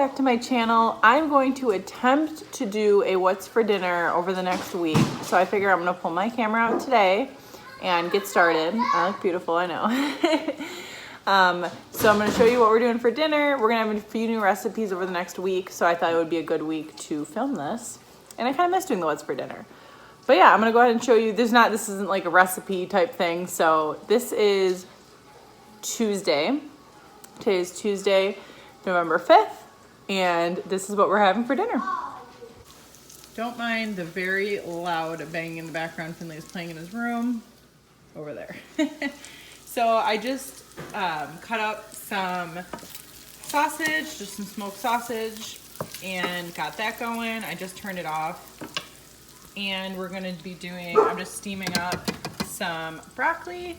back to my channel. I'm going to attempt to do a what's for dinner over the next week. So I figure I'm gonna pull my camera out today and get started. I look beautiful, I know. So I'm gonna show you what we're doing for dinner. We're gonna have a few new recipes over the next week. So I thought it would be a good week to film this. And I kind of miss doing the what's for dinner. But yeah, I'm gonna go ahead and show you. This isn't like a recipe type thing. So this is Tuesday. Today is Tuesday, November 5th. And this is what we're having for dinner. Don't mind the very loud banging in the background. Finley is playing in his room over there. So I just cut up some sausage, just some smoked sausage, and got that going. I just turned it off. And we're gonna be doing, I'm just steaming up some broccoli,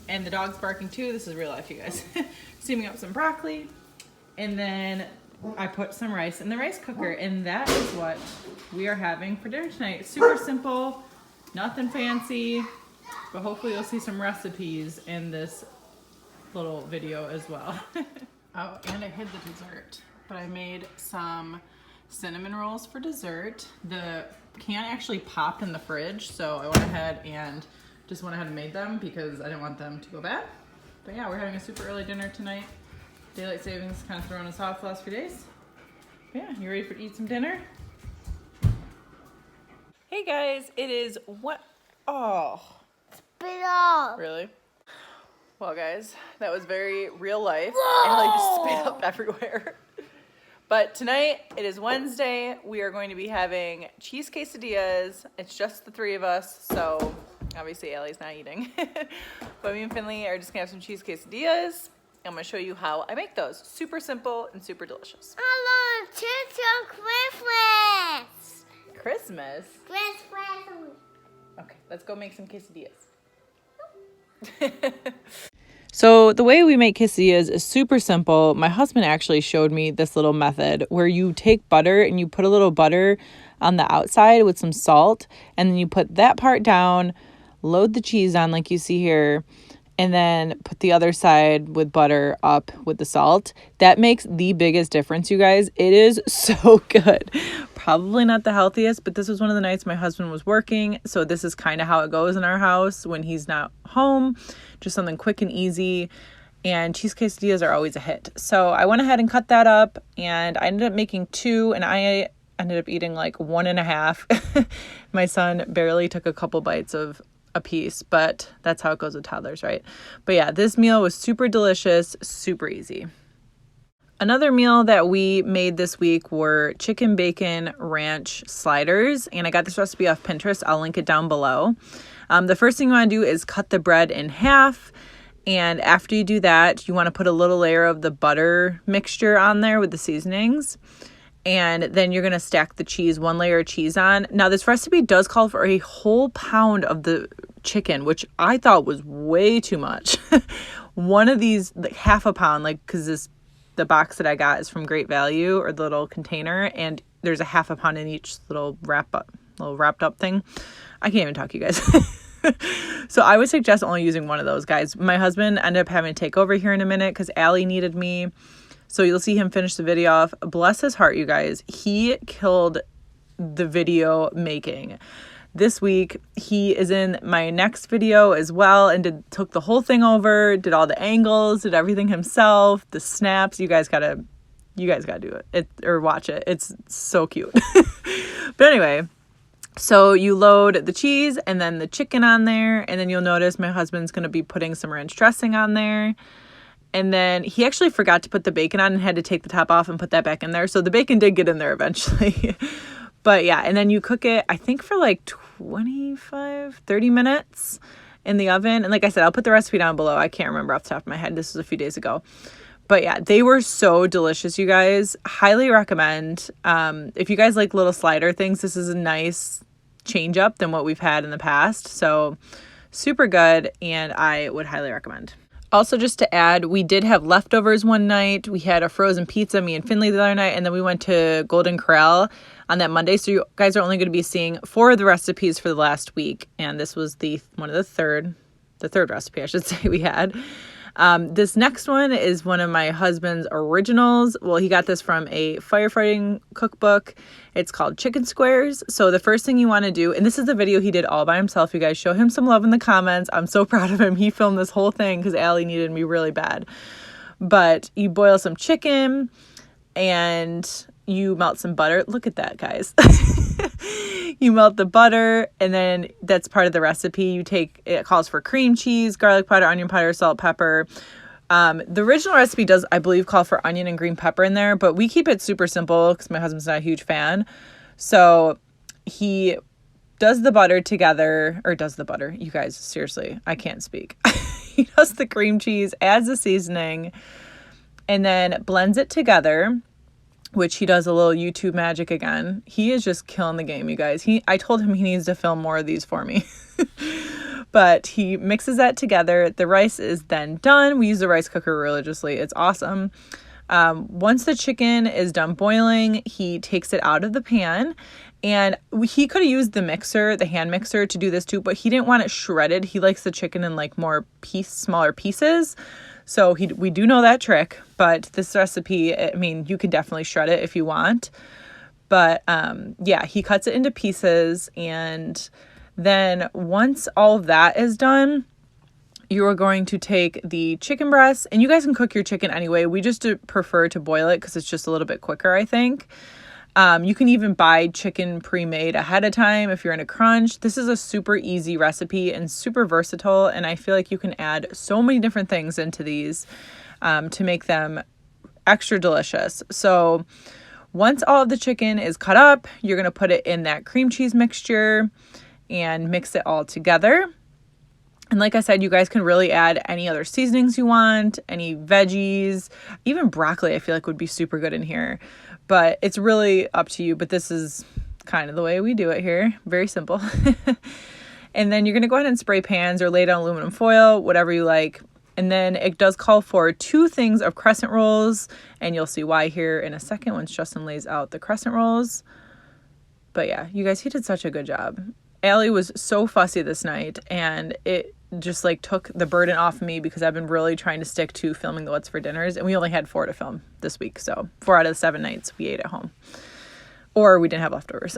and the dog's barking too. This is real life, you guys. Steaming up some broccoli, and then I put some rice in the rice cooker, and that is what we are having for dinner tonight. Super simple, nothing fancy, but hopefully you'll see some recipes in this little video as well. Oh, and I hid the dessert, but I made some cinnamon rolls for dessert. The can actually popped in the fridge, so I went ahead and made them because I didn't want them to go bad. But yeah, we're having a super early dinner tonight. Daylight savings kind of throwing us off the last few days. But yeah, you ready to eat some dinner? Hey guys, it is what? Oh. Spit up. Really? Well guys, that was very real life. I just spit up everywhere. But tonight, it is Wednesday. We are going to be having cheese quesadillas. It's just the three of us, so obviously Allie's not eating. But me and Finley are just gonna have some cheese quesadillas. I'm gonna show you how I make those. Super simple and super delicious. I love Christmas. Christmas? Christmas. Okay, let's go make some quesadillas. So the way we make quesadillas is super simple. My husband actually showed me this little method where you take butter and you put a little butter on the outside with some salt, and then you put that part down, load the cheese on like you see here, and then put the other side with butter up with the salt. That makes the biggest difference, you guys. It is so good. Probably not the healthiest, but this was one of the nights my husband was working. So this is kind of how it goes in our house when he's not home. Just something quick and easy. And cheese quesadillas are always a hit. So I went ahead and cut that up, and I ended up making 2, and I ended up eating like 1.5. My son barely took a couple bites of a piece, but that's how it goes with toddlers, right? But yeah, this meal was super delicious, super easy. Another meal that we made this week were chicken bacon ranch sliders, and I got this recipe off Pinterest. I'll link it down below. The first thing you want to do is cut the bread in half, and after you do that, you want to put a little layer of the butter mixture on there with the seasonings, and then you're going to stack the cheese, 1 layer of cheese on. Now, this recipe does call for a whole pound of the chicken, which I thought was way too much. One of these, like half a pound, like, because the box that I got is from Great Value, or the little container, and there's a half a pound in each little wrapped up thing. I can't even talk, you guys. So I would suggest only using one of those, guys. My husband ended up having to take over here in a minute because Allie needed me. So you'll see him finish the video off. Bless his heart, you guys. He killed the video making. This week, he is in my next video as well, and took the whole thing over, did all the angles, did everything himself, the snaps. You guys gotta do it or watch it. It's so cute. But anyway, so you load the cheese and then the chicken on there, and then you'll notice my husband's gonna be putting some ranch dressing on there. And then he actually forgot to put the bacon on and had to take the top off and put that back in there. So the bacon did get in there eventually. But yeah, and then you cook it, I think for like 30 minutes in the oven. And like I said, I'll put the recipe down below. I can't remember off the top of my head. This was a few days ago. But yeah, they were so delicious, you guys. Highly recommend. If you guys like little slider things, this is a nice change up than what we've had in the past. So super good, and I would highly recommend. Also, just to add, we did have leftovers one night. We had a frozen pizza, me and Finley, the other night, and then we went to Golden Corral on that Monday. So you guys are only going to be seeing 4 of the recipes for the last week, and this was the third recipe, I should say, we had. This next one is one of my husband's originals. Well, he got this from a firefighting cookbook. It's called Chicken Squares. So the first thing you want to do, and this is the video he did all by himself. You guys show him some love in the comments. I'm so proud of him. He filmed this whole thing because Allie needed me really bad. But you boil some chicken and you melt some butter. Look at that, guys. You melt the butter, and then that's part of the recipe. It calls for cream cheese, garlic powder, onion powder, salt, pepper. The original recipe does, I believe, call for onion and green pepper in there, but we keep it super simple because my husband's not a huge fan. So he does the butter together, or does the butter. You guys, seriously, I can't speak. He does the cream cheese, adds the seasoning, and then blends it together, which he does a little YouTube magic again. He is just killing the game, you guys. I told him he needs to film more of these for me. But he mixes that together. The rice is then done. We use the rice cooker religiously. It's awesome. Once the chicken is done boiling, he takes it out of the pan. And he could have used the hand mixer to do this too, but he didn't want it shredded. He likes the chicken in like smaller pieces. So we do know that trick, but this recipe, I mean, you can definitely shred it if you want. But yeah, he cuts it into pieces. And then once all of that is done, you are going to take the chicken breast, and you guys can cook your chicken anyway. We just prefer to boil it because it's just a little bit quicker, I think. You can even buy chicken pre-made ahead of time if you're in a crunch. This is a super easy recipe and super versatile, and I feel like you can add so many different things into these to make them extra delicious. So once all of the chicken is cut up, you're going to put it in that cream cheese mixture and mix it all together. And like I said, you guys can really add any other seasonings you want, any veggies, even broccoli I feel like would be super good in here. But it's really up to you. But this is kind of the way we do it here. Very simple. And then you're going to go ahead and spray pans or lay down aluminum foil, whatever you like. And then it does call for 2 things of crescent rolls. And you'll see why here in a second once Justin lays out the crescent rolls. But yeah, you guys, he did such a good job. Allie was so fussy this night, and it just like took the burden off me because I've been really trying to stick to filming the What's for Dinners, and we only had 4 to film this week. So 4 out of the 7 nights we ate at home, or we didn't have leftovers.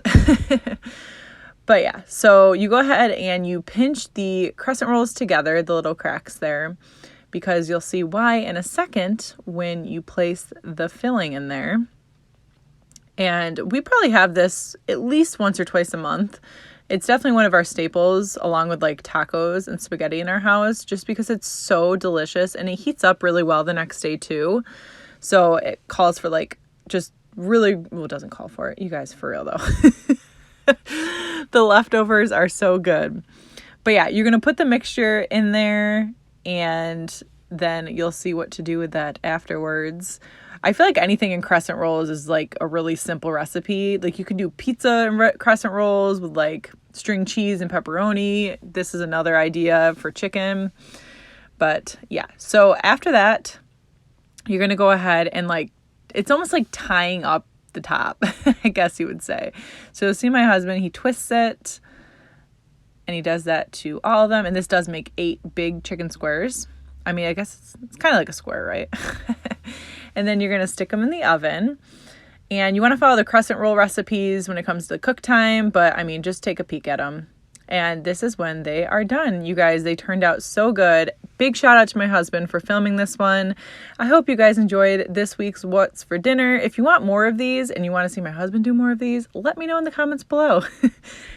But yeah, so you go ahead and you pinch the crescent rolls together, the little cracks there, because you'll see why in a second when you place the filling in there. And we probably have this at least once or twice a month. It's definitely one of our staples, along with like tacos and spaghetti in our house, just because it's so delicious and it heats up really well the next day too. So it calls for like just really, well, it doesn't call for it. You guys, for real though. The leftovers are so good. But yeah, you're going to put the mixture in there and then you'll see what to do with that afterwards. I feel like anything in crescent rolls is like a really simple recipe. Like you can do pizza and crescent rolls with like string cheese and pepperoni. This is another idea for chicken. But yeah, so after that, you're going to go ahead and like, it's almost like tying up the top, I guess you would say. So see my husband, he twists it and he does that to all of them. And this does make 8 big chicken squares. I mean, I guess it's kind of like a square, right? And then you're going to stick them in the oven. And you want to follow the crescent roll recipes when it comes to cook time. But I mean, just take a peek at them. And this is when they are done. You guys, they turned out so good. Big shout out to my husband for filming this one. I hope you guys enjoyed this week's What's for Dinner. If you want more of these and you want to see my husband do more of these, let me know in the comments below.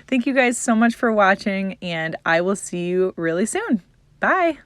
Thank you guys so much for watching, and I will see you really soon. Bye.